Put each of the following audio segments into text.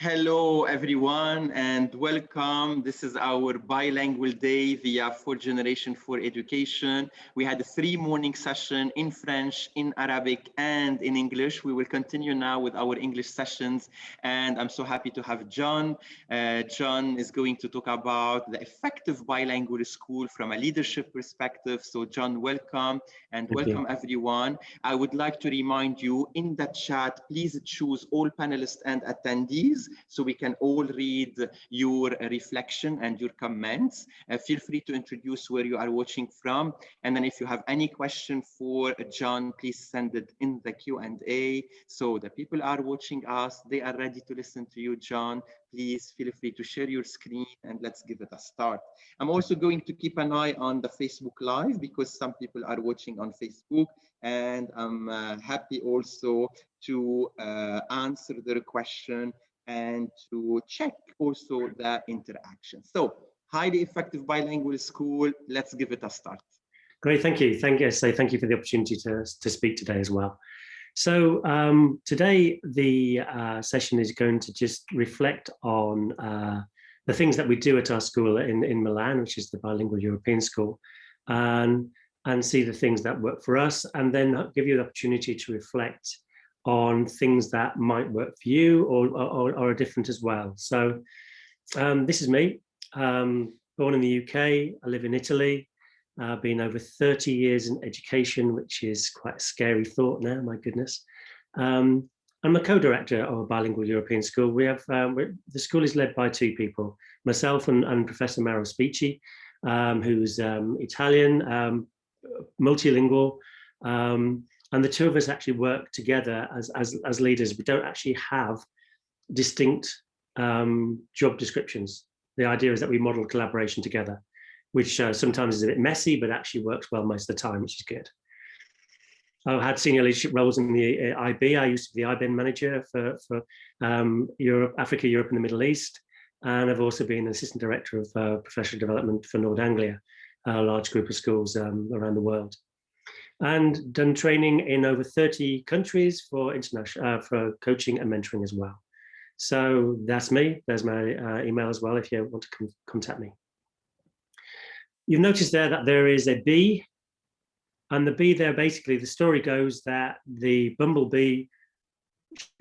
Hello, everyone, and welcome. This is our bilingual day via 4th Generation for Education. We had a 3 morning session in French, in Arabic, and in English. We will continue now with our English sessions, and I'm so happy to have John. John is going to talk about the effective bilingual school from a leadership perspective. So, John, welcome, and welcome, everyone. I would like to remind you in the chat, please choose all panelists and attendees, so we can all read your reflection and your comments. Feel free to introduce where you are watching from. And then if you have any question for John, please send it in the Q&A. So the people are watching us, they are ready to listen to you, John. Please feel free to share your screen and let's give it a start. I'm also going to keep an eye on the Facebook Live because some people are watching on Facebook, and I'm happy also to answer their question and to check also the interaction. So, highly effective bilingual school, let's give it a start. Great, thank you. Thank you for the opportunity to speak today as well. So today the session is going to just reflect on the things that we do at our school in Milan, which is the Bilingual European School, and see the things that work for us, and then give you the opportunity to reflect on things that might work for you or are different as well. So this is me, born in the UK, I live in Italy, been over 30 years in education, which is quite a scary thought now, my goodness. I'm a co-director of a Bilingual European School. We have, the school is led by 2 people, myself and Professor Mauro Spicci, who's Italian, multilingual, and the 2 of us actually work together as leaders. We don't actually have distinct job descriptions. The idea is that we model collaboration together, which sometimes is a bit messy, but actually works well most of the time, which is good. I've had senior leadership roles in the IB. I used to be the IBIN manager for Europe, Africa, Europe, and the Middle East. And I've also been assistant director of professional development for Nord Anglia, a large group of schools around the world. And done training in over 30 countries for international for coaching and mentoring as well. So that's me. There's my email as well if you want to contact me. You've noticed there that there is a bee, and the bee there, basically the story goes that the bumblebee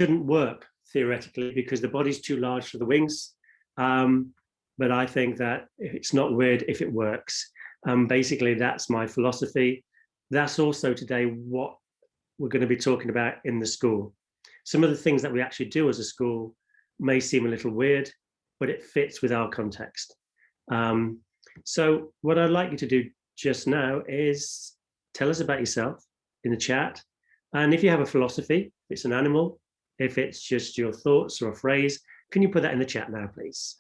shouldn't work theoretically because the body's too large for the wings. But I think that it's not weird if it works. Basically that's my philosophy. That's also today what we're going to be talking about in the school. Some of the things that we actually do as a school may seem a little weird, but it fits with our context. So what I'd like you to do just now is tell us about yourself in the chat. And if you have a philosophy, if it's an animal, if it's just your thoughts or a phrase, can you put that in the chat now, please?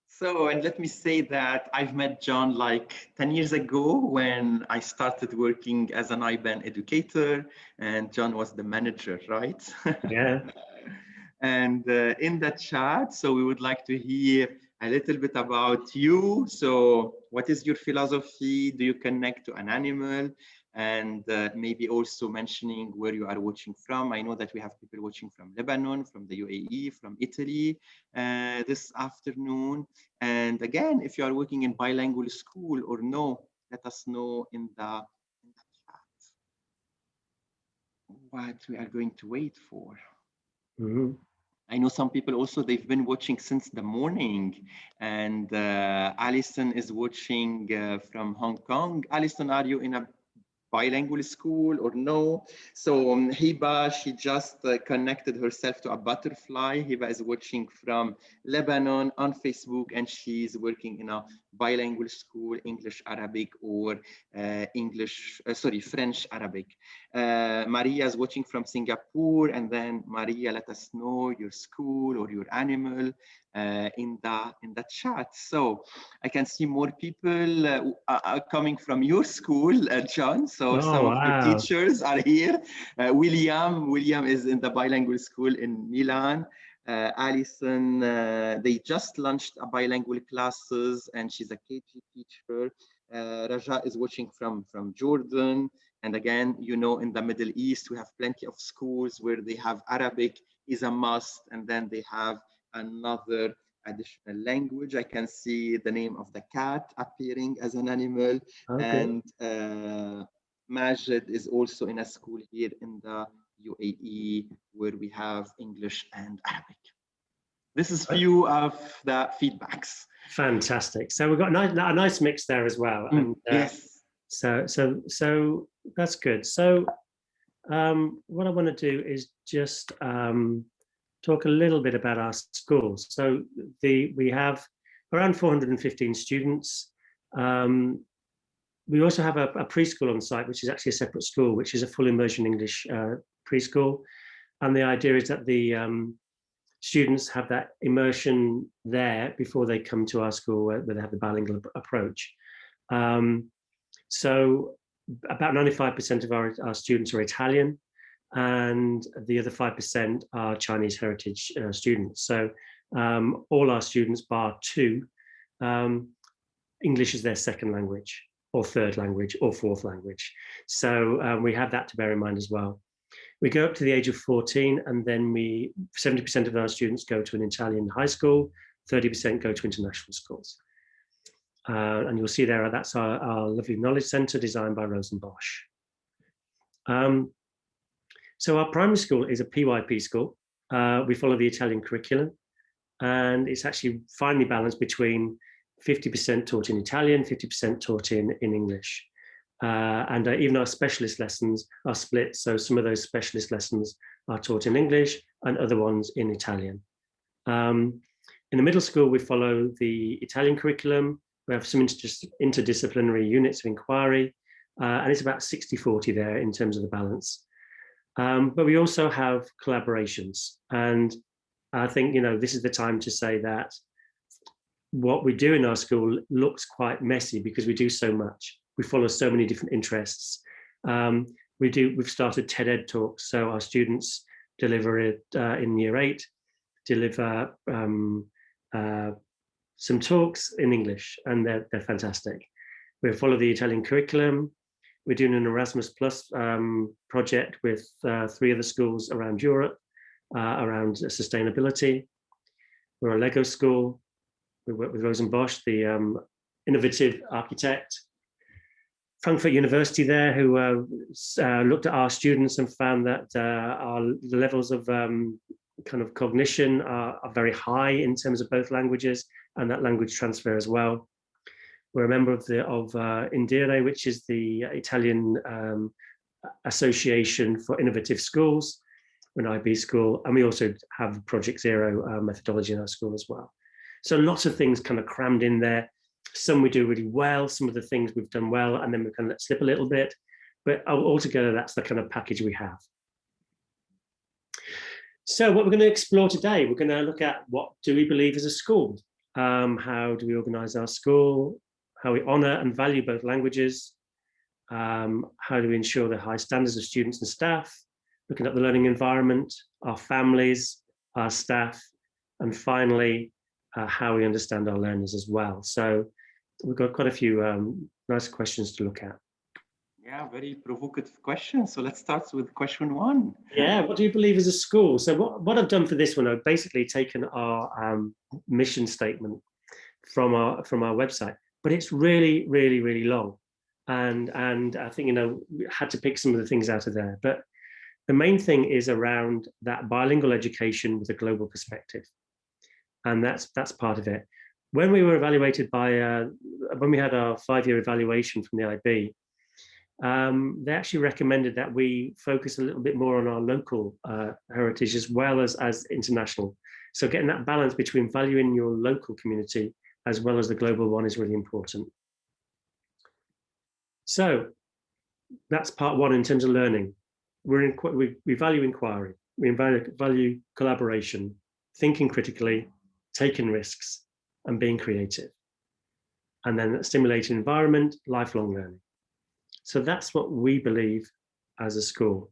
So, and let me say that I've met John like 10 years ago when I started working as an IBAN educator, and John was the manager, right? Yeah. And in the chat, so we would like to hear a little bit about you. So what is your philosophy? Do you connect to an animal? And maybe also mentioning where you are watching from. I know that we have people watching from Lebanon, from the UAE, from Italy this afternoon. And again, if you are working in bilingual school or no, let us know in the chat what we are going to wait for. Mm-hmm. I know some people also, they've been watching since the morning, and Alison is watching from Hong Kong. Alison, are you in a bilingual school or no? So Hiba, she just connected herself to a butterfly. Hiba is watching from Lebanon on Facebook, and she's working in a bilingual school, English, Arabic, or French, Arabic. Maria is watching from Singapore, and then Maria, let us know your school or your animal in the chat. So I can see more people are coming from your school, John. So some of your teachers are here. William is in the bilingual school in Milan. Alison, they just launched a bilingual classes, and she's a KG teacher. Raja is watching from Jordan. And again, you know, in the Middle East, we have plenty of schools where they have Arabic is a must, and then they have another additional language. I can see the name of the cat appearing as an animal. Okay. And Majid is also in a school here in the UAE where we have English and Arabic. This is few of the feedbacks. Fantastic. So we've got a nice mix there as well. And yes. So that's good. So what I want to do is just talk a little bit about our schools. So we have around 415 students. We also have a preschool on site, which is actually a separate school, which is a full immersion English preschool. And the idea is that the students have that immersion there before they come to our school where they have the bilingual approach. So about 95% of our students are Italian, and the other 5% are Chinese heritage students. So all our students, bar two, English is their second language, or third language, or fourth language. So we have that to bear in mind as well. We go up to the age of 14, and then 70% of our students go to an Italian high school, 30% go to international schools. And you'll see there, that's our lovely knowledge center designed by Rose and Bosch. So our primary school is a PYP school. We follow the Italian curriculum, and it's actually finely balanced between 50% taught in Italian, 50% taught in English. And even our specialist lessons are split. So some of those specialist lessons are taught in English and other ones in Italian. In the middle school, we follow the Italian curriculum. We have some interdisciplinary units of inquiry, and it's about 60-40 there in terms of the balance. But we also have collaborations. And I think, this is the time to say that what we do in our school looks quite messy because we do so much. We follow so many different interests. We've started TED Ed talks, so our students deliver it in year 8, deliver some talks in English, and they're fantastic. We follow the Italian curriculum. We're doing an Erasmus Plus project with 3 other schools around Europe around sustainability. We're a Lego school. We work with Rose and Bosch, the innovative architect. Frankfurt University there, who looked at our students and found that the levels of kind of cognition are very high in terms of both languages and that language transfer as well. We're a member of INDIRE, which is the Italian Association for Innovative Schools. We're an IB school, and we also have Project Zero methodology in our school as well. So lots of things kind of crammed in there. Some we do really well, some of the things we've done well, and then we kind of let slip a little bit. But altogether, that's the kind of package we have. So what we're going to explore today, we're going to look at what do we believe as a school? How do we organize our school? How we honor and value both languages? How do we ensure the high standards of students and staff? Looking at the learning environment, our families, our staff, and finally, how we understand our learners as well. So we've got quite a few nice questions to look at. Yeah, very provocative question. So let's start with question 1. Yeah, what do you believe as a school? So what I've done for this one, I've basically taken our mission statement from our website, but it's really, really, really long. And I think, we had to pick some of the things out of there. But the main thing is around that bilingual education with a global perspective. And that's part of it. When we were evaluated when we had our 5-year evaluation from the IB, they actually recommended that we focus a little bit more on our local heritage as well as international. So getting that balance between valuing your local community as well as the global one is really important. So that's part 1 in terms of learning. We value inquiry, we value collaboration, thinking critically, taking risks, and being creative. And then stimulating environment, lifelong learning. So that's what we believe as a school.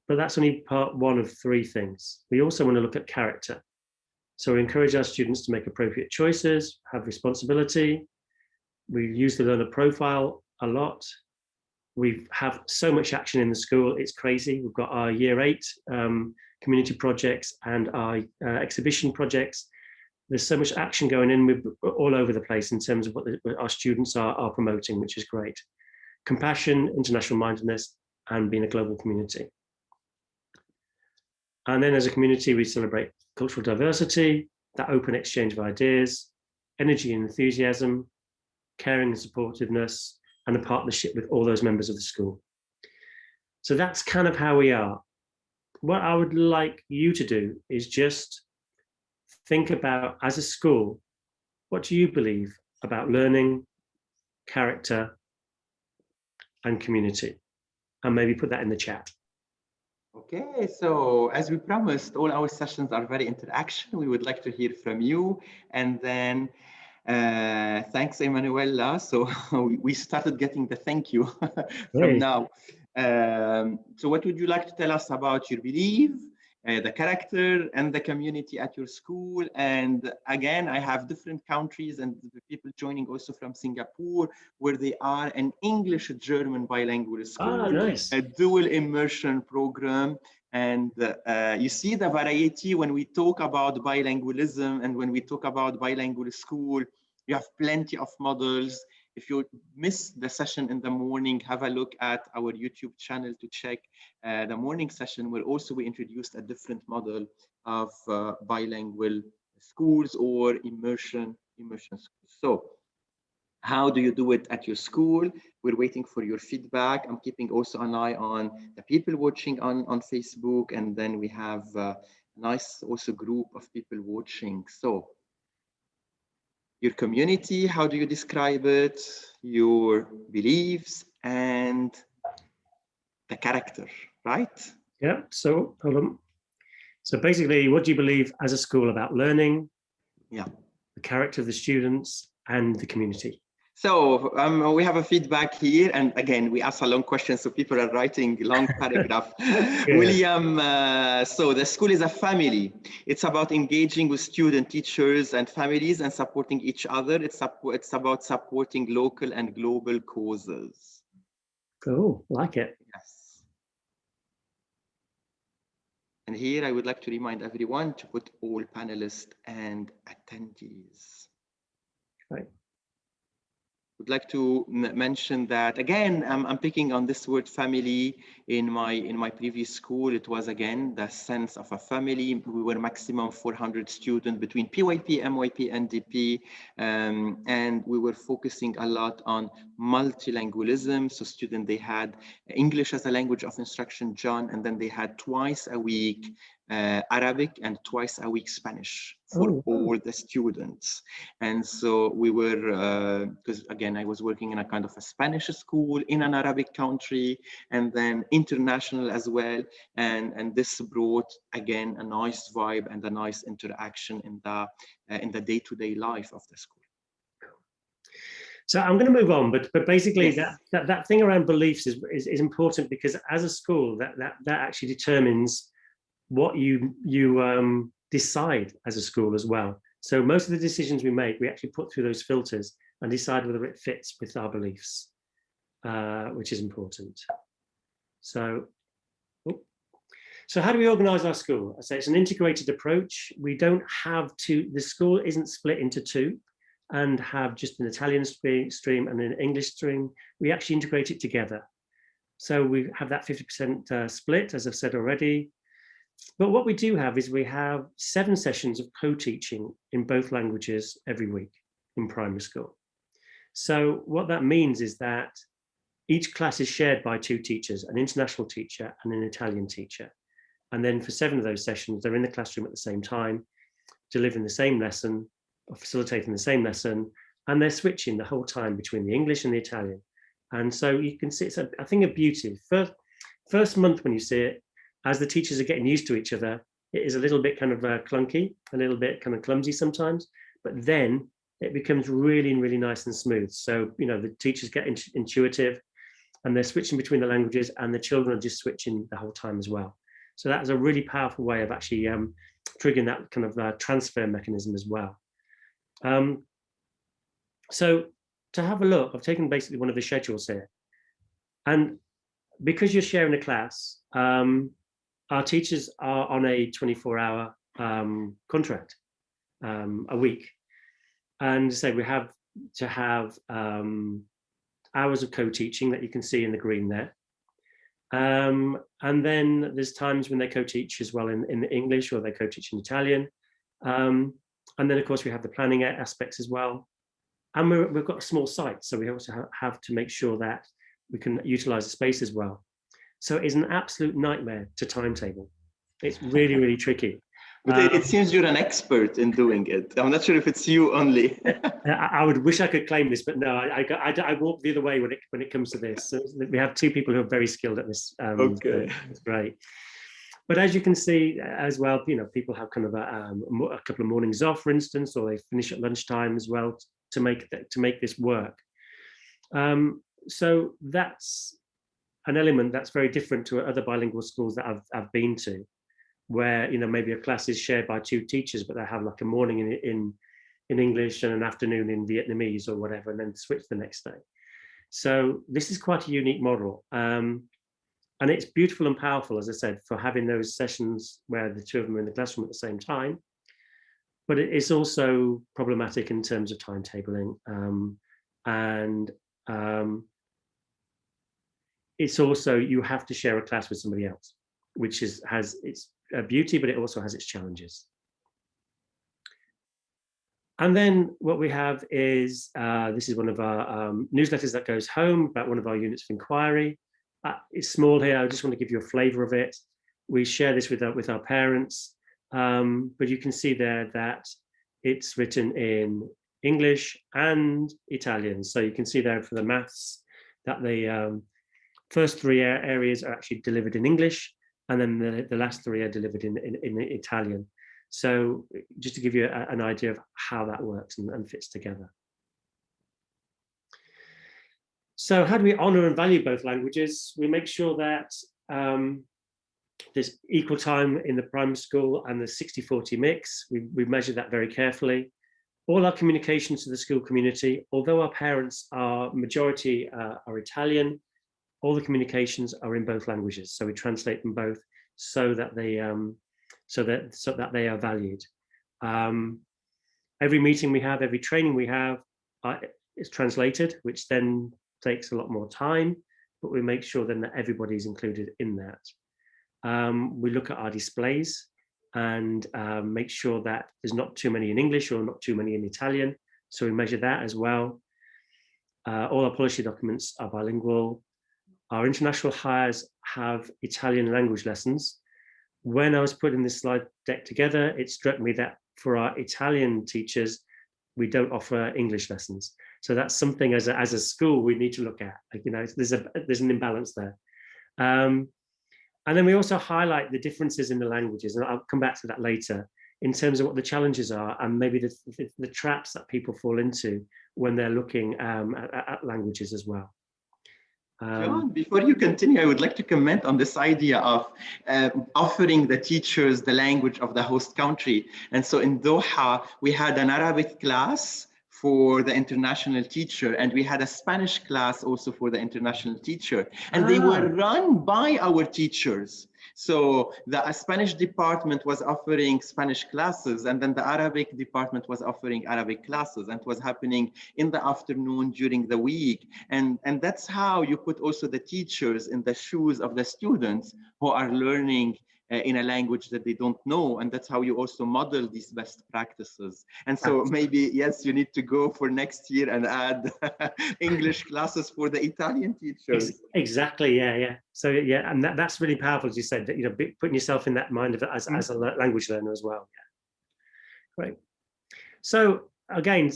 But that's only part 1 of 3 things. We also want to look at character. So we encourage our students to make appropriate choices, have responsibility. We use the learner profile a lot. We have so much action in the school, it's crazy. We've got our year 8 community projects and our exhibition projects. There's so much action going in with all over the place in terms of what our students are promoting, which is great. Compassion, international mindedness, and being a global community. And then as a community, we celebrate cultural diversity, that open exchange of ideas, energy and enthusiasm, caring and supportiveness, and a partnership with all those members of the school. So that's kind of how we are. What I would like you to do is just think about, as a school, what do you believe about learning, character, and community? And maybe put that in the chat. Okay, so as we promised, all our sessions are very interaction. We would like to hear from you. And then thanks, Emanuela. So we started getting the thank you from now. So what would you like to tell us about your belief, the character, and the community at your school? And again, I have different countries and people joining also from Singapore, where they are an English-German bilingual school, nice. a dual immersion program. And you see the variety when we talk about bilingualism and when we talk about bilingual school. You have plenty of models. If you miss the session in the morning, have a look at our YouTube channel to check the morning session, where also we introduced a different model of bilingual schools or immersion schools. So how do you do it at your school? We're waiting for your feedback. I'm keeping also an eye on the people watching on Facebook, and then we have a nice also group of people watching. So your community, how do you describe it? Your beliefs and the character, right? Yeah, so hold on. So basically, what do you believe as a school about learning? Yeah. The character of the students and the community. So we have a feedback here, and again, we ask a long question, so people are writing long paragraph. William, so the school is a family. It's about engaging with student, teachers, and families and supporting each other. It's about supporting local and global causes. Cool, like it. Yes. And here I would like to remind everyone to put all panelists and attendees. Right. Would like to mention that again, I'm picking on this word family. In my previous school, it was again the sense of a family. We were maximum 400 students between PYP, MYP, NDP, and we were focusing a lot on multilingualism. So students, they had English as a language of instruction, John, and then they had twice a week Arabic and twice a week Spanish for all the students. And so we were, because again, I was working in a kind of a Spanish school in an Arabic country, and then international as well. And this brought, again, a nice vibe and a nice interaction in the day-to-day life of the school. So I'm going to move on, but basically yes. that thing around beliefs is important, because as a school, that actually determines what you decide as a school as well. So most of the decisions we make, we actually put through those filters and decide whether it fits with our beliefs, which is important. So how do we organize our school? I say it's an integrated approach. We don't have the school isn't split into two and have just an Italian stream and an English stream. We actually integrate it together. So we have that 50% split, as I've said already. But what we do have is we have 7 sessions of co-teaching in both languages every week in primary school. So what that means is that each class is shared by 2 teachers, an international teacher and an Italian teacher. And then for 7 of those sessions, they're in the classroom at the same time, delivering the same lesson, or facilitating the same lesson, and they're switching the whole time between the English and the Italian. And so you can see, it's a thing of beauty. First month when you see it, as the teachers are getting used to each other, it is a little bit kind of clunky, a little bit kind of clumsy sometimes, but then it becomes really, really nice and smooth. So, you know, the teachers get intuitive and they're switching between the languages, and the children are just switching the whole time as well. So that is a really powerful way of actually triggering that kind of transfer mechanism as well. So to have a look, I've taken basically one of the schedules here. And because you're sharing a class, our teachers are on a 24-hour contract a week. And so we have to have hours of co-teaching that you can see in the green there. And then there's times when they co-teach as well in English, or they co-teach in Italian. And then, of course, we have the planning aspects as well. And we've got a small site, so we also have to make sure that we can utilize the space as well. So it's an absolute nightmare to timetable. It's really, really tricky. But it seems you're an expert in doing it. I'm not sure if it's you only. I would wish I could claim this, but no, I walk the other way when it comes to this. So we have two people who are very skilled at this. Okay, it's great. But as you can see as well, you know, people have kind of a couple of mornings off, for instance, or they finish at lunchtime as well to make this work. So that's an element that's very different to other bilingual schools that I've been to, where, you know, maybe a class is shared by two teachers, but they have like a morning in English and an afternoon in Vietnamese or whatever, and then switch the next day. So this is quite a unique model. And it's beautiful and powerful, as I said, for having those sessions where the two of them are in the classroom at the same time. But it is also problematic in terms of timetabling. It's also, you have to share a class with somebody else, which has its beauty, but it also has its challenges. And then what we have is, this is one of our newsletters that goes home about one of our units of inquiry. It's small here, I just want to give you a flavor of it. We share this with our parents, but you can see there that it's written in English and Italian. So you can see there for the maths that the first three areas are actually delivered in English, and then the last three are delivered in Italian. So just to give you an idea of how that works and fits together. So how do we honor and value both languages? We make sure that there's equal time in the primary school and the 60-40 mix. We measure that very carefully. All our communications to the school community, although our parents are majority are Italian, all the communications are in both languages. So we translate them both so that they are valued. Every meeting we have, every training we have is translated, which then takes a lot more time, but we make sure then that everybody's included in that. We look at our displays and make sure that there's not too many in English or not too many in Italian. So we measure that as well. All our policy documents are bilingual. Our international hires have Italian language lessons. When I was putting this slide deck together, it struck me that for our Italian teachers, we don't offer English lessons. So that's something as a school we need to look at. Like, you know, there's an imbalance there. And then we also highlight the differences in the languages, and I'll come back to that later, in terms of what the challenges are and maybe the traps that people fall into when they're looking at languages as well. John, before you continue, I would like to comment on this idea of offering the teachers the language of the host country. And so in Doha, we had an Arabic class for the international teacher, and we had a Spanish class also for the international teacher, and they were run by our teachers. So the Spanish department was offering Spanish classes, and then the Arabic department was offering Arabic classes, and it was happening in the afternoon during the week. And that's how you put also the teachers in the shoes of the students who are learning in a language that they don't know, and that's how you also model these best practices. And so maybe, yes, you need to go for next year and add English classes for the Italian teachers. Exactly, yeah. So yeah, and that's really powerful, as you said, that, you know, putting yourself in that mind of as a language learner as well. Yeah. Great. So again,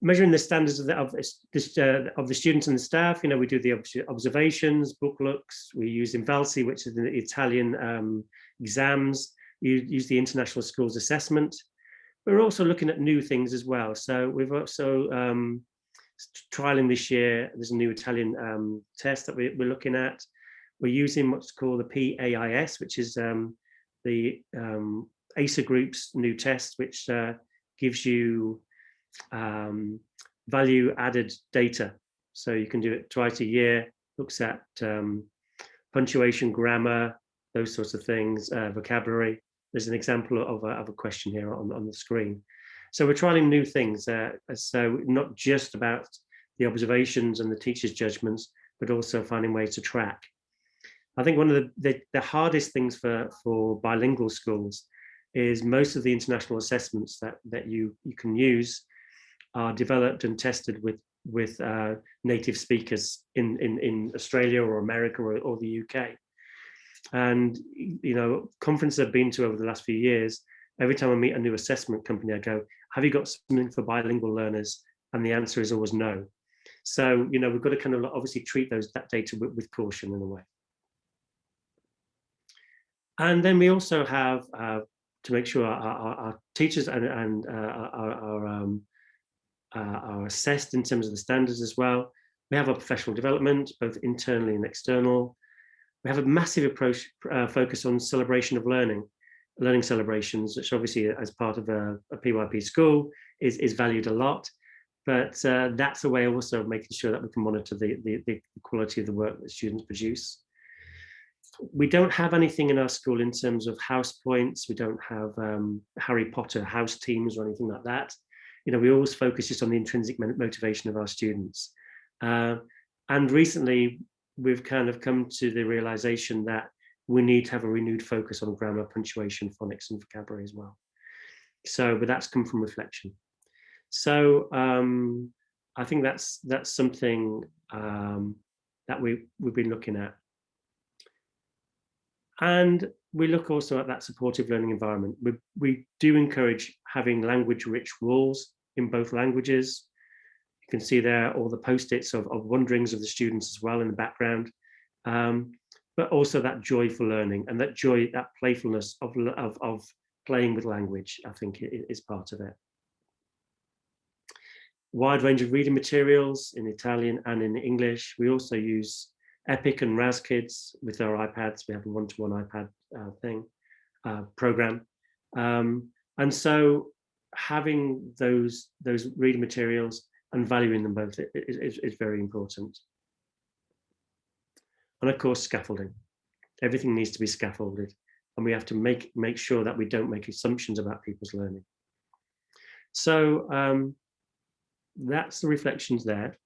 measuring the standards of the students and the staff, you know, we do the observations, book looks, we use Invalsi, which is the Italian exams, you use the international schools assessment. We're also looking at new things as well. So we've also trialing this year, there's a new Italian test that we're looking at. We're using what's called the PAIS, which is the ACER group's new test, which gives you value added data. So you can do it twice a year, looks at punctuation, grammar, those sorts of things, vocabulary. There's an example of a question here on the screen. So we're trialing new things. So not just about the observations and the teacher's judgments, but also finding ways to track. I think one of the hardest things for bilingual schools is most of the international assessments that you can use are developed and tested with native speakers in Australia or America or the UK. And, you know, conferences I've been to over the last few years, every time I meet a new assessment company, I go, have you got something for bilingual learners? And the answer is always no. So, you know, we've got to kind of obviously treat that data with caution in a way. And then we also have to make sure our teachers and are assessed in terms of the standards as well. We have a professional development, both internally and external. We have a massive approach, focus on celebration of learning celebrations, which obviously as part of a PYP school is valued a lot. But that's a way also of making sure that we can monitor the quality of the work that students produce. We don't have anything in our school in terms of house points. We don't have Harry Potter house teams or anything like that. You know, we always focus just on the intrinsic motivation of our students. And recently, we've kind of come to the realization that we need to have a renewed focus on grammar, punctuation, phonics, and vocabulary as well. So, but that's come from reflection. So I think that's something that we've been looking at. And we look also at that supportive learning environment. We do encourage having language-rich rules in both languages. You can see there all the post-its of wonderings of the students as well in the background, but also that joy for learning and that joy, that playfulness of playing with language, I think is part of it. Wide range of reading materials in Italian and in English. We also use Epic and Raz Kids with our iPads. We have a one-to-one iPad program, and so having those reading materials and valuing them both is very important. And of course, scaffolding. Everything needs to be scaffolded, and we have to make sure that we don't make assumptions about people's learning. So that's the reflections there.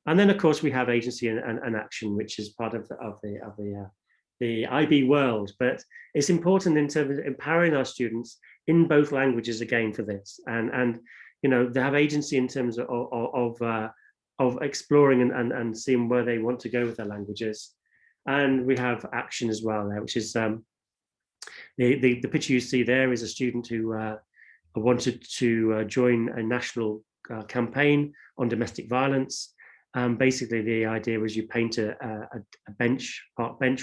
And then, of course, we have agency and action, which is part of the IB world. But it's important in terms of empowering our students in both languages again for this, and you know, they have agency in terms of exploring and seeing where they want to go with their languages. And we have action as well there, which is the picture you see there is a student who wanted to join a national campaign on domestic violence. Basically, the idea was you paint a bench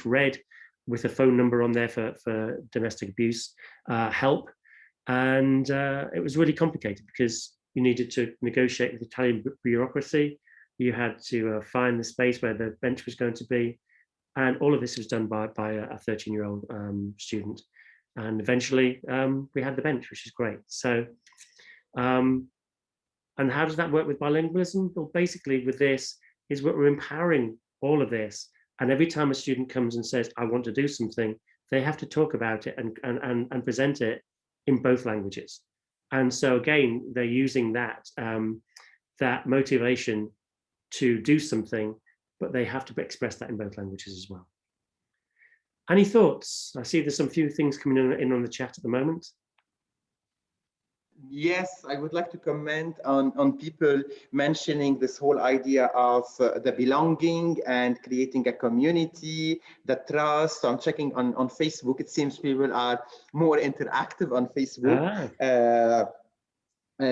red with a phone number on there for domestic abuse help. And it was really complicated because you needed to negotiate with Italian bureaucracy. You had to find the space where the bench was going to be. And all of this was done by a 13-year-old student. And eventually we had the bench, which is great. So, and how does that work with bilingualism? Well, basically with this is what we're empowering all of this. And every time a student comes and says, I want to do something, they have to talk about it and present it in both languages. And so again, they're using that, that motivation to do something, but they have to express that in both languages as well. Any thoughts? I see there's some few things coming in on the chat at the moment. Yes, I would like to comment on people mentioning this whole idea of the belonging and creating a community, the trust. So I'm checking on Facebook. It seems people are more interactive on Facebook.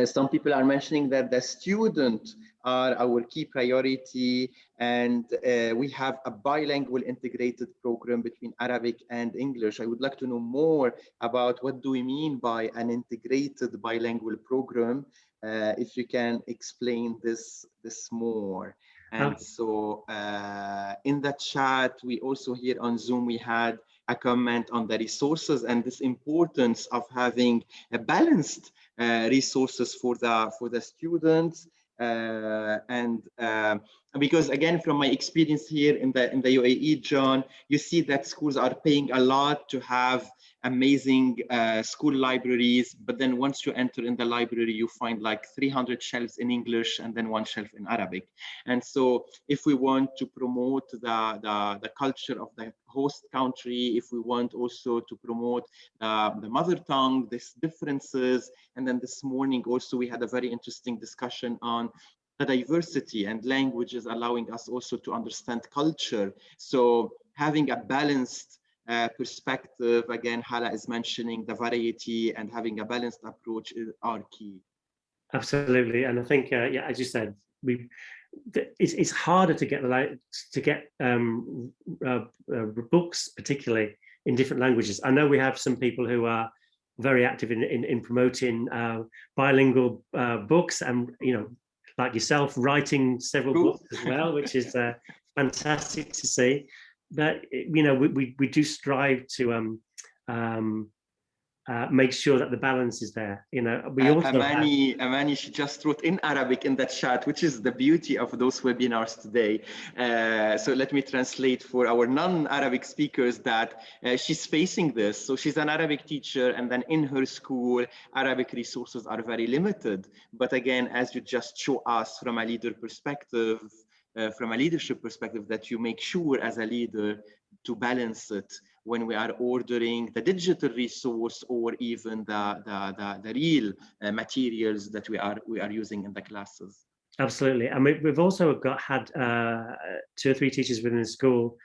Some people are mentioning that the student are our key priority, and we have a bilingual integrated program between Arabic and English. I would like to know more about what do we mean by an integrated bilingual program, if you can explain this more. And so in the chat, we also here on Zoom, we had a comment on the resources and this importance of having a balanced resources for the students. and because again, from my experience here in the UAE, John, you see that schools are paying a lot to have amazing school libraries, but then once you enter in the library, you find like 300 shelves in English and then one shelf in Arabic. And so if we want to promote the culture of the host country, if we want also to promote the mother tongue, these differences, and then this morning also we had a very interesting discussion on the diversity and languages allowing us also to understand culture. So having a balanced perspective, again, Hala is mentioning the variety and having a balanced approach are key. Absolutely, and I think, yeah, as you said, it's harder to get books, particularly in different languages. I know we have some people who are very active in promoting bilingual books, and like yourself, writing several books as well, which is fantastic to see. But we do strive to make sure that the balance is there. We also Amani, she just wrote in Arabic in the chat, which is the beauty of those webinars today. So let me translate for our non-Arabic speakers that she's facing this. So she's an Arabic teacher, and then in her school, Arabic resources are very limited. But again, as you just show us from a leader perspective, from a leadership perspective, that you make sure as a leader to balance it when we are ordering the digital resource or even the real materials that we are using in the classes. Absolutely, and we've also had 2 or 3 teachers within the school,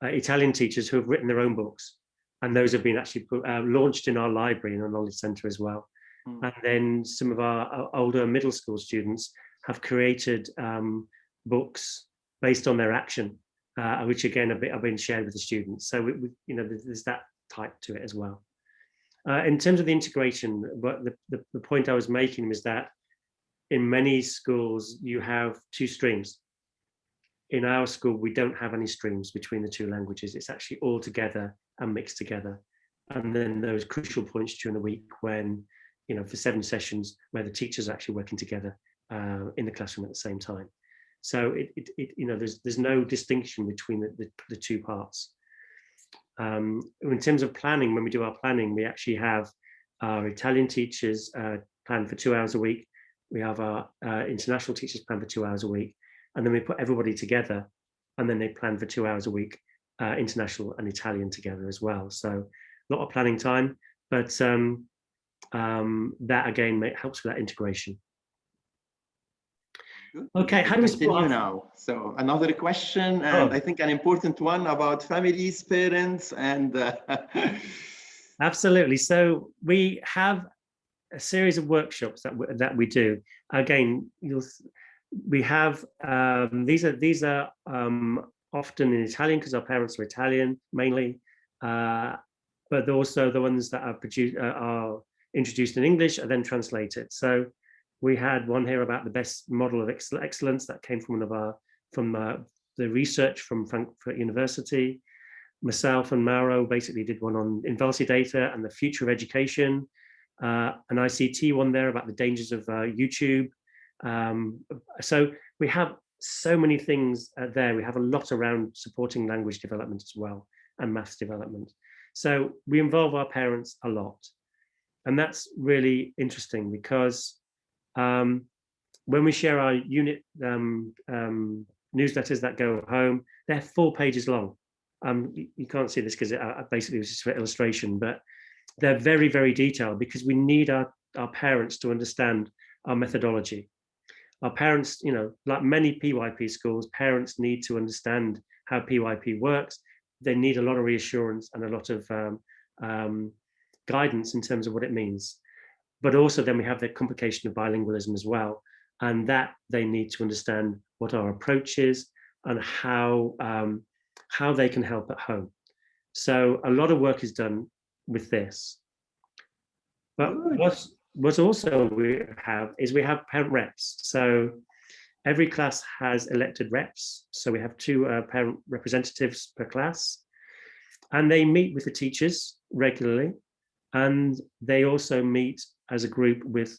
Italian teachers who have written their own books, and those have been actually launched in our library in our knowledge centre as well. And then some of our older middle school students have created books based on their action, which again have been shared with the students. So there's that type to it as well. In terms of the integration, but the point I was making was that in many schools you have 2 streams. In our school, we don't have any streams between the 2 languages. It's actually all together and mixed together. And then those crucial points during the week when, for 7 sessions where the teachers are actually working together in the classroom at the same time. So there's no distinction between the 2 parts. In terms of planning, when we do our planning, we actually have our Italian teachers plan for 2 hours a week. We have our international teachers plan for 2 hours a week, and then we put everybody together, and then they plan for 2 hours a week, international and Italian together as well. So a lot of planning time, but that again helps with that integration. Good. Okay, how do we continue now? So another question, and I think an important one about families, parents, and absolutely. So we have a series of workshops that we do. Again, we have these are often in Italian because our parents are Italian mainly, but also the ones that are introduced in English are then translated. So we had one here about the best model of excellence that came from the research from Frankfurt University. Myself and Mauro basically did one on Invalidata and the future of education. An ICT one there about the dangers of YouTube. So we have so many things there. We have a lot around supporting language development as well and maths development. So we involve our parents a lot. And that's really interesting because when we share our unit newsletters that go home, they're 4 pages long. You can't see this because basically it was just for illustration, but they're very, very detailed because we need our parents to understand our methodology. Our parents, like many PYP schools, parents need to understand how PYP works. They need a lot of reassurance and a lot of guidance in terms of what it means. But also then we have the complication of bilingualism as well, and that they need to understand what our approach is and how they can help at home. So a lot of work is done with this. But what also we have parent reps. So every class has elected reps. So we have 2 parent representatives per class, and they meet with the teachers regularly. And they also meet as a group with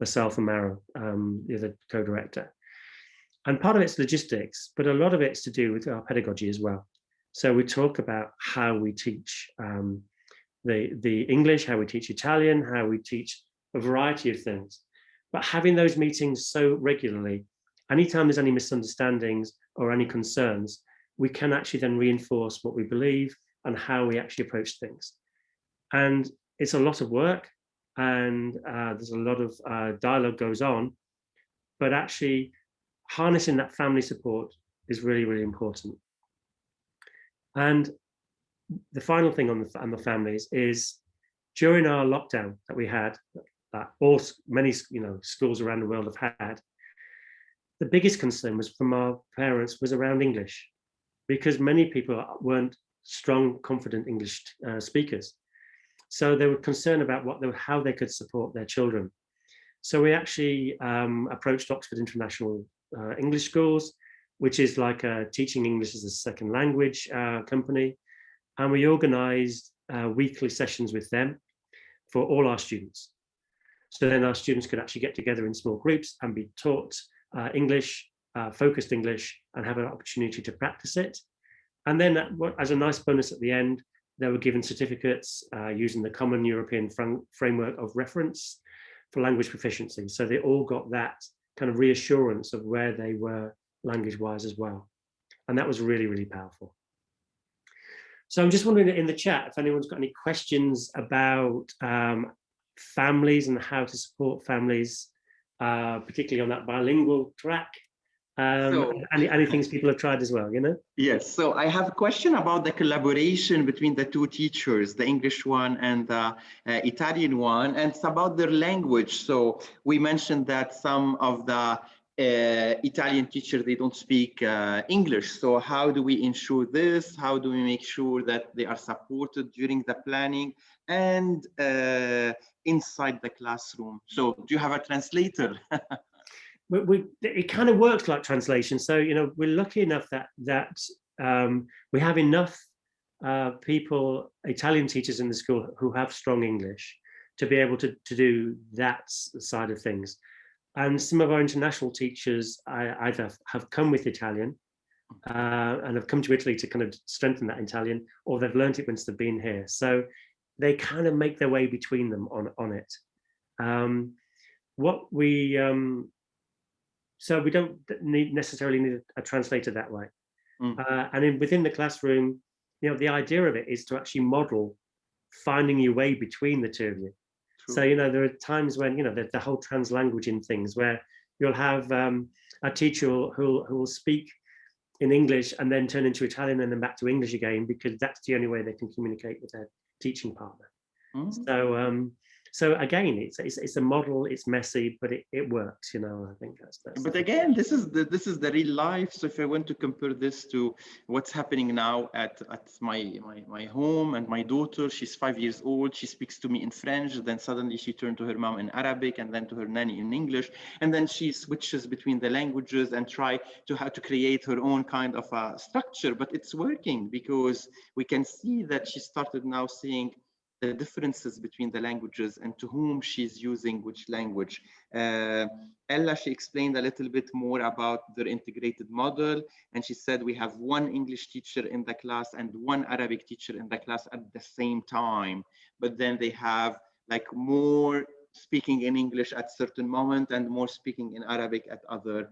myself and Mara, the other co-director. And part of it's logistics, but a lot of it's to do with our pedagogy as well. So we talk about how we teach the English, how we teach Italian, how we teach a variety of things. But having those meetings so regularly, anytime there's any misunderstandings or any concerns, we can actually then reinforce what we believe and how we actually approach things. And it's a lot of work, and there's a lot of dialogue goes on, but actually harnessing that family support is really, really important. And the final thing on the families is, during our lockdown that we had, that many schools around the world have had, the biggest concern was from our parents was around English, because many people weren't strong, confident English speakers. So they were concerned about how they could support their children. So we actually approached Oxford International English Schools, which is like teaching English as a second language company. And we organized weekly sessions with them for all our students. So then our students could actually get together in small groups and be taught English, focused English, and have an opportunity to practice it. And then as a nice bonus at the end, they were given certificates using the Common European Framework of Reference for language proficiency. So they all got that kind of reassurance of where they were language-wise as well. And that was really, really powerful. So I'm just wondering in the chat if anyone's got any questions about families and how to support families, particularly on that bilingual track. Any things people have tried as well, Yes, so I have a question about the collaboration between the two teachers, the English one and the Italian one, and it's about their language. So we mentioned that some of the Italian teachers, they don't speak English. So how do we ensure this? How do we make sure that they are supported during the planning and inside the classroom? So do you have a translator? It kind of works like translation. So, we're lucky enough that we have enough Italian teachers in the school who have strong English to be able to do that side of things. And some of our international teachers either have come with Italian and have come to Italy to kind of strengthen that Italian, or they've learned it once they've been here. So they kind of make their way between them on it. So we don't necessarily need a translator that way. And within the classroom, the idea of it is to actually model finding your way between the two of you. True. So, there are times when, the whole translanguaging things where you'll have a teacher who will speak in English and then turn into Italian and then back to English again, because that's the only way they can communicate with their teaching partner. So again, it's a model. It's messy, but it works. I think that's. But again, this is the real life. So if I want to compare this to what's happening now at my home, and my daughter, she's 5 years old. She speaks to me in French. Then suddenly she turned to her mom in Arabic, and then to her nanny in English. And then she switches between the languages and try to how to create her own kind of a structure. But it's working, because we can see that she started now seeing the differences between the languages and to whom she's using which language. Ella, she explained a little bit more about their integrated model. And she said we have one English teacher in the class and one Arabic teacher in the class at the same time. But then they have like more speaking in English at certain moment and more speaking in Arabic at other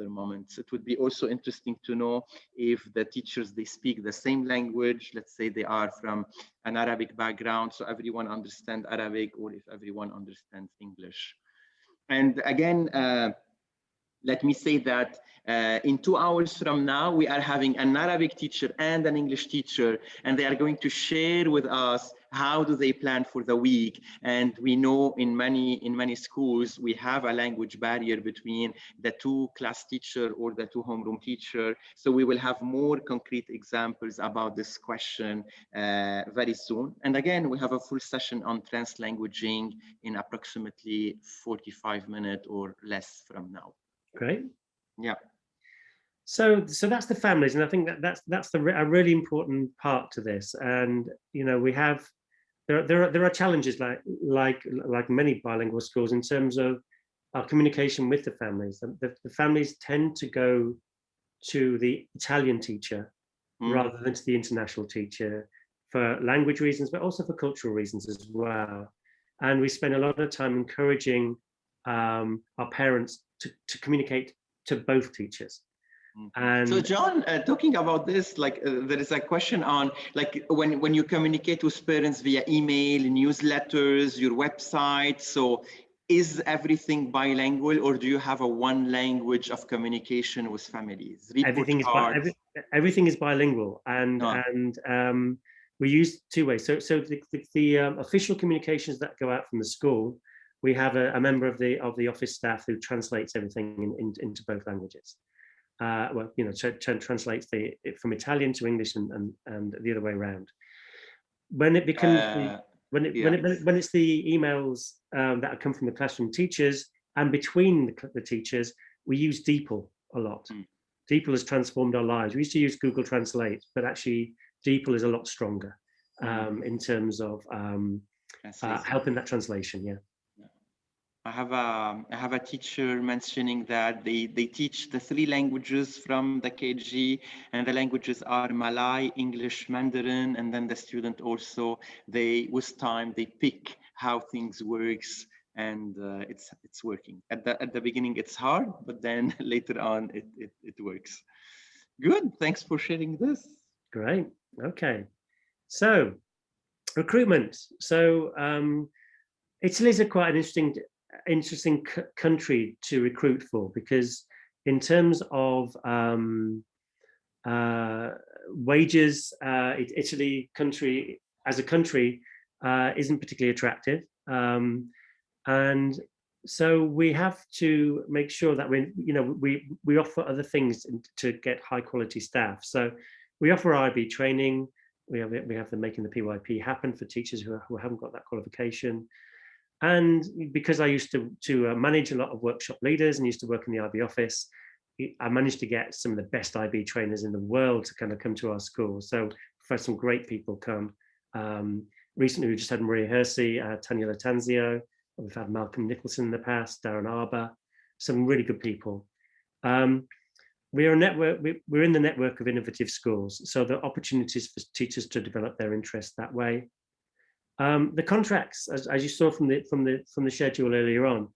moments. It would be also interesting to know if the teachers, they speak the same language. Let's say they are from an Arabic background, so everyone understands Arabic, or if everyone understands English. And again, let me say that in 2 hours from now, we are having an Arabic teacher and an English teacher, and they are going to share with us how do they plan for the week. And we know in many schools, we have a language barrier between the two class teacher or the two homeroom teacher. So we will have more concrete examples about this question very soon. And again, we have a full session on translanguaging in approximately 45 minutes or less from now. Great. Yeah. So that's the families, and I think that's a really important part to this. And we have there are challenges like many bilingual schools in terms of our communication with the families. The families tend to go to the Italian teacher rather than to the international teacher for language reasons, but also for cultural reasons as well. And we spend a lot of time encouraging our parents to communicate to both teachers. And so John, talking about this, like there is a question on like when you communicate with parents via email, newsletters, your website, so is everything bilingual, or do you have a one language of communication with families? Everything is bilingual, and we use two ways. So the official communications that go out from the school, we have a member of the office staff who translates everything into both languages. Well, you know, translates it from Italian to English and the other way around. When it becomes when it's the emails that come from the classroom teachers and between the teachers, we use DeepL a lot. DeepL has transformed our lives. We used to use Google Translate, but actually DeepL is a lot stronger in terms of helping that translation. Yeah. I have a teacher mentioning that they teach the 3 languages from the KG, and the languages are Malay, English, Mandarin, and then the student also, with time they pick how things works, and it's working. At the beginning it's hard, but then later on it works. Good, thanks for sharing this. Great. Okay, so recruitment. So Italy is quite an interesting country to recruit for, because in terms of wages, Italy as a country isn't particularly attractive, and so we have to make sure that we offer other things to get high quality staff. So we offer IB training. We have the Making the PYP Happen for teachers who haven't got that qualification. And because I used to manage a lot of workshop leaders and used to work in the IB office, I managed to get some of the best IB trainers in the world to kind of come to our school. So we've had some great people come. Recently, we just had Maria Hersey, Tanya Latanzio. We've had Malcolm Nicholson in the past, Darren Arbour, some really good people. We're a network. We're in the network of innovative schools, so there are opportunities for teachers to develop their interest that way. The contracts, as you saw from the schedule earlier on,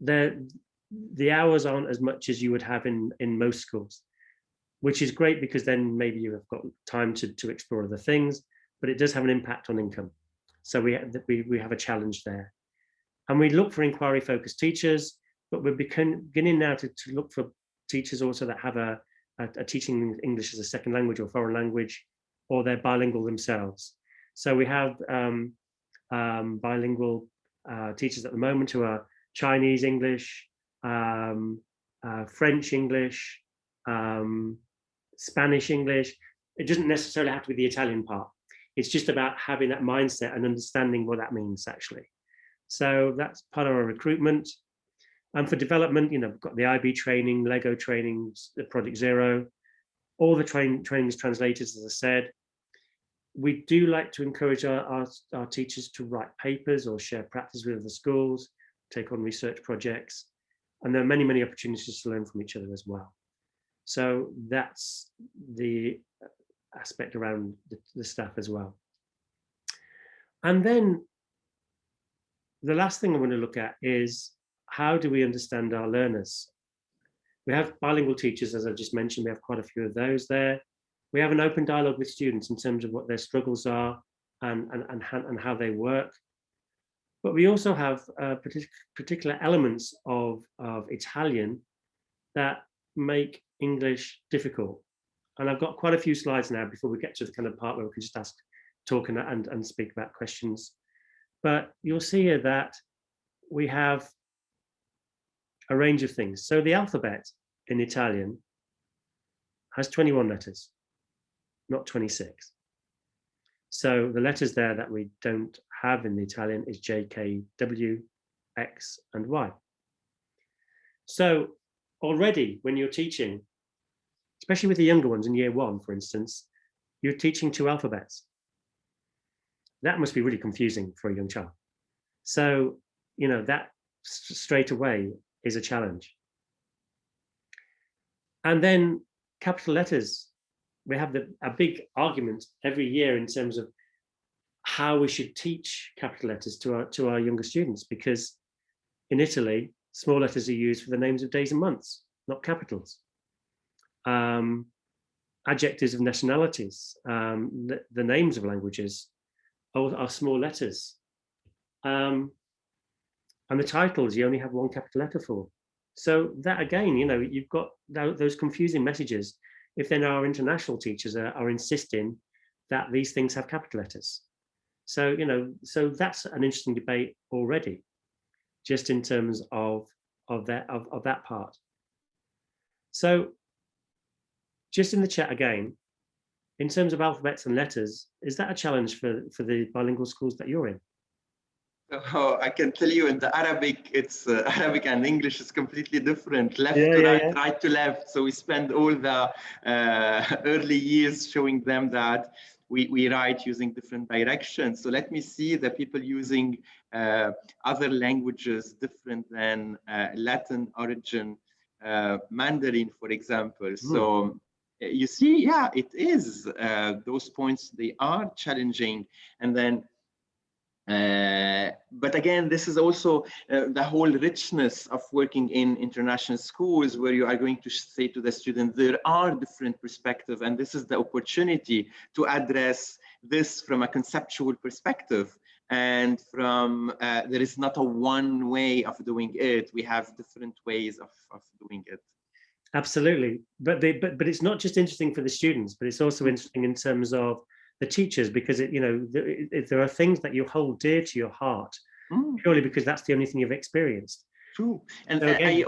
the hours aren't as much as you would have in most schools, which is great because then maybe you have got time to explore other things, but it does have an impact on income. So we have a challenge there, and we look for inquiry-focused teachers, but we're beginning now to look for teachers also that have a teaching English as a second language or foreign language, or they're bilingual themselves. So we have bilingual teachers at the moment who are Chinese English, French English, Spanish English. It doesn't necessarily have to be the Italian part. It's just about having that mindset and understanding what that means actually. So that's part of our recruitment. And for development, we've got the IB training, Lego trainings, the Project Zero, all the trainings translators, as I said. We do like to encourage our teachers to write papers or share practice with other schools, take on research projects, and there are many, many opportunities to learn from each other as well. So that's the aspect around the staff as well. And then the last thing I want to look at is, how do we understand our learners? We have bilingual teachers, as I just mentioned, we have quite a few of those there. We have an open dialogue with students in terms of what their struggles are and how they work. But we also have particular elements of Italian that make English difficult. And I've got quite a few slides now before we get to the kind of part where we can just talk and speak about questions. But you'll see here that we have a range of things. So the alphabet in Italian has 21 letters, not 26. So the letters there that we don't have in the Italian is J, K, W, X, and Y. So already when you're teaching, especially with the younger ones in year 1, for instance, you're teaching 2 alphabets. that must be really confusing for a young child. So, you know, that straight away is a challenge. And then capital letters, we have a big argument every year in terms of how we should teach capital letters to our younger students, because in Italy, small letters are used for the names of days and months, not capitals. Adjectives of nationalities, the names of languages are small letters. And the titles, you only have one capital letter for. So that again, you know, you've got those confusing messages if then our international teachers are insisting that these things have capital letters. So, you know, so that's an interesting debate already, just in terms of that part. So just in the chat again, in terms of alphabets and letters, is that a challenge for the bilingual schools that you're in? Oh, I can tell you in the Arabic, it's Arabic and English is completely different, left Yeah, to yeah, right, yeah. right to left. So we spend all the early years showing them that we write using different directions. So let me see the people using other languages different than Latin origin, Mandarin, for example. So you see, yeah, it is. Those points, they are challenging. And then but again, this is also the whole richness of working in international schools, where you are going to say to the student, there are different perspectives, and this is the opportunity to address this from a conceptual perspective. And from there is not a one way of doing it. We have different ways of doing it. Absolutely, but it's not just interesting for the students, but it's also interesting in terms of the teachers, because it, you know, there are things that you hold dear to your heart purely because that's the only thing you've experienced. True. And so again, I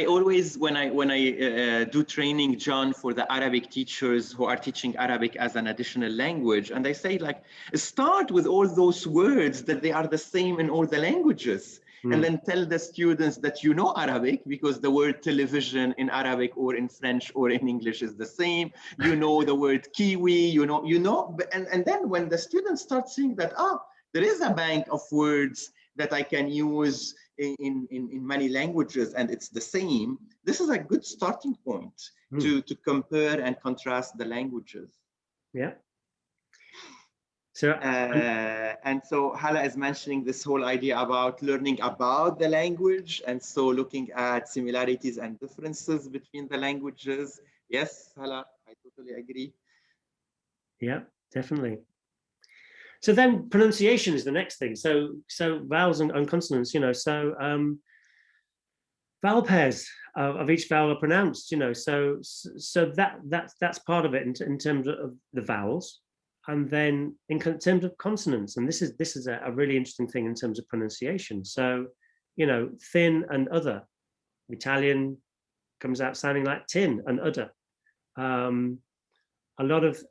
always when I do training, John, for the Arabic teachers who are teaching Arabic as an additional language, and I say, like, start with all those words that they are the same in all the languages. And then tell the students that you know Arabic, because the word television in Arabic or in French or in English is the same. You know the word kiwi, you know, and then when the students start seeing that, there is a bank of words that I can use in many languages and it's the same, this is a good starting point to compare and contrast the languages. Yeah. So and so Hala is mentioning this whole idea about learning about the language, and so looking at similarities and differences between the languages. Yes, Hala, I totally agree. Yeah, definitely. So then pronunciation is the next thing. So vowels and consonants, you know, so vowel pairs of each vowel are pronounced, you know, so that's part of it in terms of the vowels. And then in terms of consonants, and this is a really interesting thing in terms of pronunciation. So, you know, thin and other. Italian comes out sounding like tin and udder. A lot of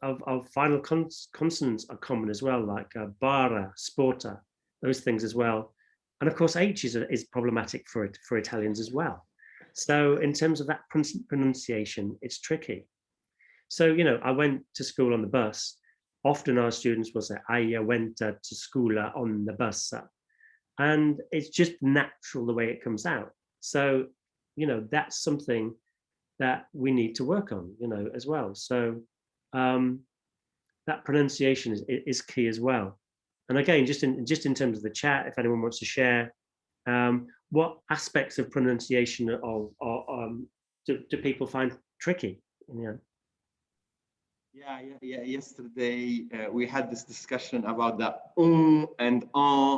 final consonants are common as well, like bara, sporta, those things as well. And of course, H is problematic for Italians as well. So in terms of that pronunciation, it's tricky. So, you know, I went to school on the bus. Often our students will say, I went to school on the bus. And it's just natural the way it comes out. So, you know, that's something that we need to work on, you know, as well. So that pronunciation is key as well. And again, just in terms of the chat, if anyone wants to share, what aspects of pronunciation do people find tricky? Yeah. Yeah. Yesterday we had this discussion about the and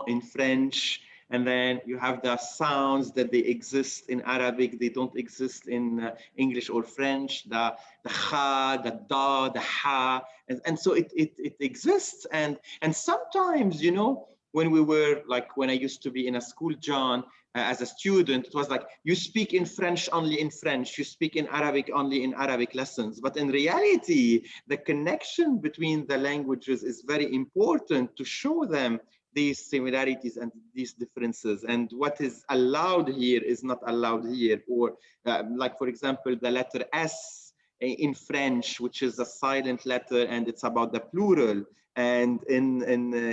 in French, and then you have the sounds that they exist in Arabic, they don't exist in English or French. The ha, the da, the ha, and so it exists. And sometimes, you know, when we were like, when I used to be in a school, John, as a student, it was like, you speak in French only in French, you speak in Arabic only in Arabic lessons. But in reality, the connection between the languages is very important to show them these similarities and these differences, and what is allowed here is not allowed here. Or like, for example, the letter S in French, which is a silent letter and it's about the plural. And in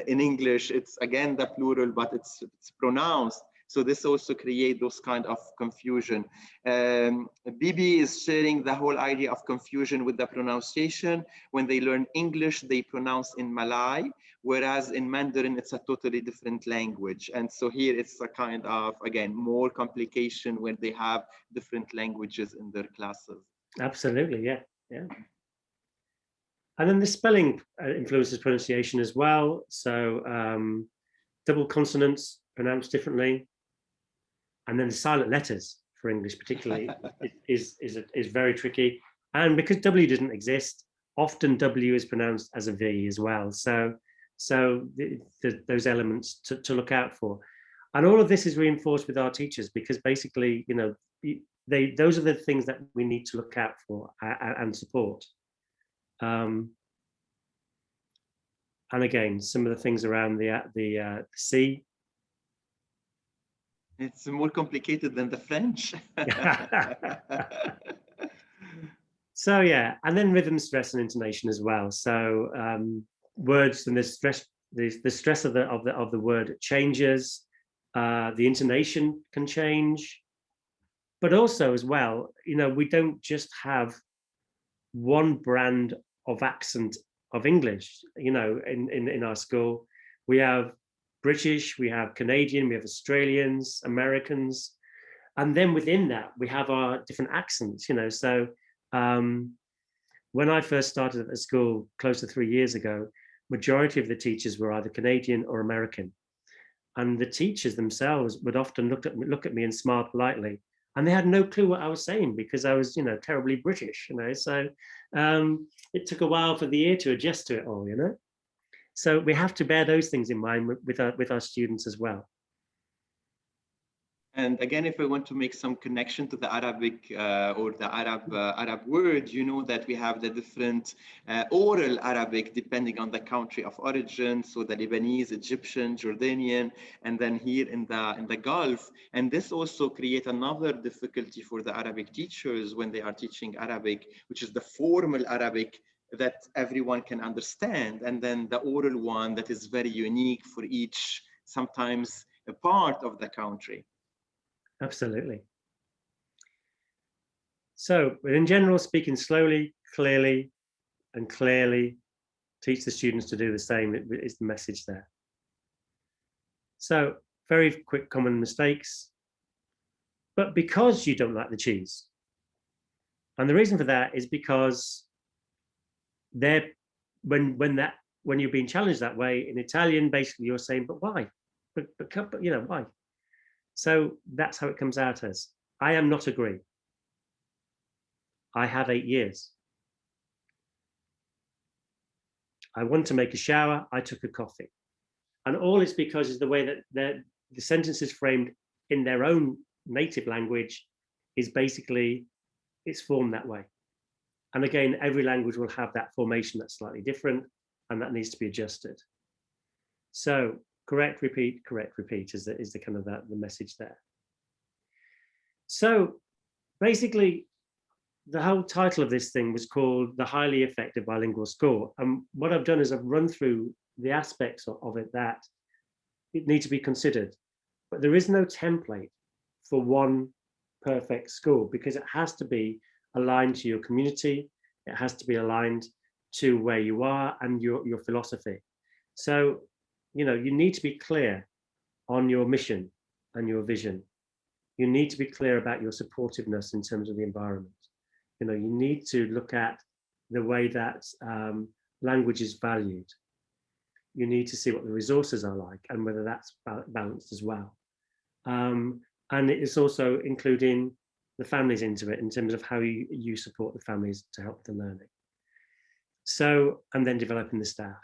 English, it's again the plural, but it's pronounced. So this also creates those kind of confusion. Bibi is sharing the whole idea of confusion with the pronunciation. When they learn English, they pronounce in Malay, whereas in Mandarin, it's a totally different language. And so here it's a kind of, again, more complication when they have different languages in their classes. Absolutely, yeah, yeah. And then the spelling influences pronunciation as well. So double consonants pronounced differently. And then the silent letters for English particularly is very tricky. And because W doesn't exist, often W is pronounced as a V as well. So those elements to look out for. And all of this is reinforced with our teachers, because basically, you know, those are the things that we need to look out for and support. And again, some of the things around the C. It's more complicated than the French. So yeah, and then rhythm, stress, and intonation as well. So words and the stress of the word changes. The intonation can change, but also as well, you know, we don't just have one brand of accent of English. You know, in our school, we have British, we have Canadian, we have Australians, Americans, and then within that we have our different accents, you know. So when I first started at the school close to 3 years ago, majority of the teachers were either Canadian or American, and the teachers themselves would often look at me and smile politely, and they had no clue what I was saying, because I was, you know, terribly British, you know. So it took a while for the ear to adjust to it all, you know. So we have to bear those things in mind with our students as well. And again, if I want to make some connection to the Arabic or the Arab word, you know that we have the different oral Arabic depending on the country of origin. So the Lebanese, Egyptian, Jordanian, and then here in the Gulf. And this also creates another difficulty for the Arabic teachers when they are teaching Arabic, which is the formal Arabic that everyone can understand, and then the oral one that is very unique for each, sometimes a part of the country. Absolutely. So, but in general, speaking slowly, clearly, and clearly, teach the students to do the same is the message there. So, very quick common mistakes. But because you don't like the cheese, and the reason for that is because when you're being challenged that way in Italian, basically you're saying, but why? But you know, why? So that's how it comes out as, I am not agree. I have 8 years. I want to make a shower. I took a coffee. And all it's because is the way that the sentence is framed in their own native language is basically, it's formed that way. And again, every language will have that formation that's slightly different, and that needs to be adjusted. So correct, repeat is the kind of the message there. So basically, the whole title of this thing was called The Highly Effective Bilingual School. And what I've done is I've run through the aspects of it that it need to be considered. But there is no template for one perfect school, because it has to be aligned to your community. It has to be aligned to where you are and your philosophy. So, you know, you need to be clear on your mission and your vision. You need to be clear about your supportiveness in terms of the environment. You know, you need to look at the way that language is valued. You need to see what the resources are like and whether that's balanced as well. And it is also including the families into it in terms of how you support the families to help the learning. So, and then developing the staff.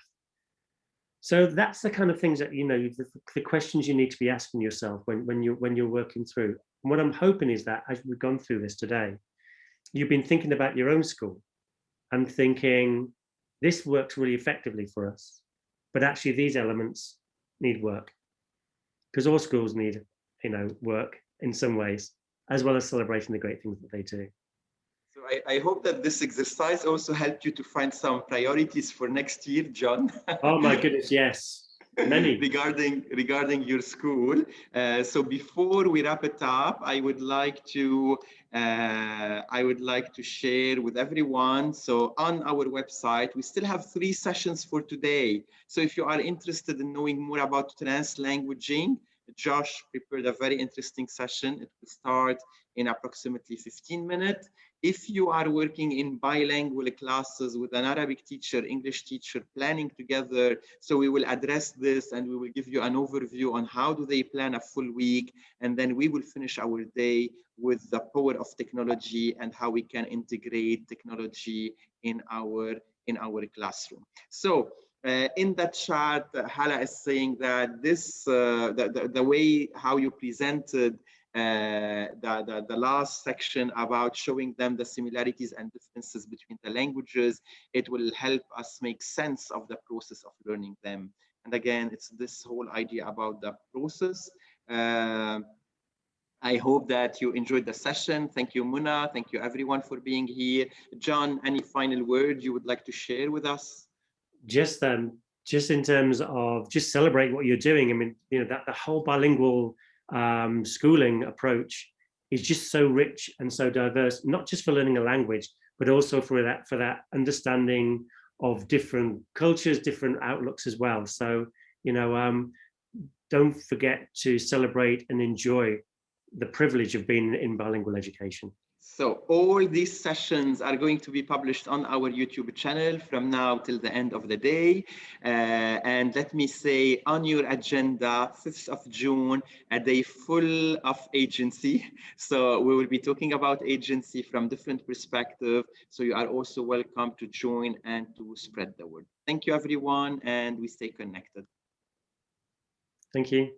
So that's the kind of things that, you know, the questions you need to be asking yourself when you're working through. And what I'm hoping is that as we've gone through this today, you've been thinking about your own school and thinking, this works really effectively for us, but actually these elements need work, because all schools need, you know, work in some ways, as well as celebrating the great things that they do. So I hope that this exercise also helped you to find some priorities for next year, John. Oh my goodness, yes. Many. regarding your school. So before we wrap it up, I would like to share with everyone. So on our website, we still have 3 sessions for today. So if you are interested in knowing more about translanguaging, Josh prepared a very interesting session. It will start in approximately 15 minutes. If you are working in bilingual classes with an Arabic teacher, English teacher, planning together, so we will address this and we will give you an overview on how do they plan a full week, and then we will finish our day with the power of technology and how we can integrate technology in our classroom. So in that chat, Hala is saying that this the way how you presented the last section about showing them the similarities and differences between the languages, it will help us make sense of the process of learning them. And again, it's this whole idea about the process. I hope that you enjoyed the session. Thank you, Muna. Thank you, everyone, for being here. John, any final word you would like to share with us? Just in terms of just celebrate what you're doing. I mean, you know, that the whole bilingual schooling approach is just so rich and so diverse, not just for learning a language, but also for that understanding of different cultures, different outlooks as well. So, you know, don't forget to celebrate and enjoy the privilege of being in bilingual education. So all these sessions are going to be published on our YouTube channel from now till the end of the day. And let me say, on your agenda, 5th of June, a day full of agency. So we will be talking about agency from different perspectives. So you are also welcome to join and to spread the word. Thank you, everyone, and we stay connected. Thank you.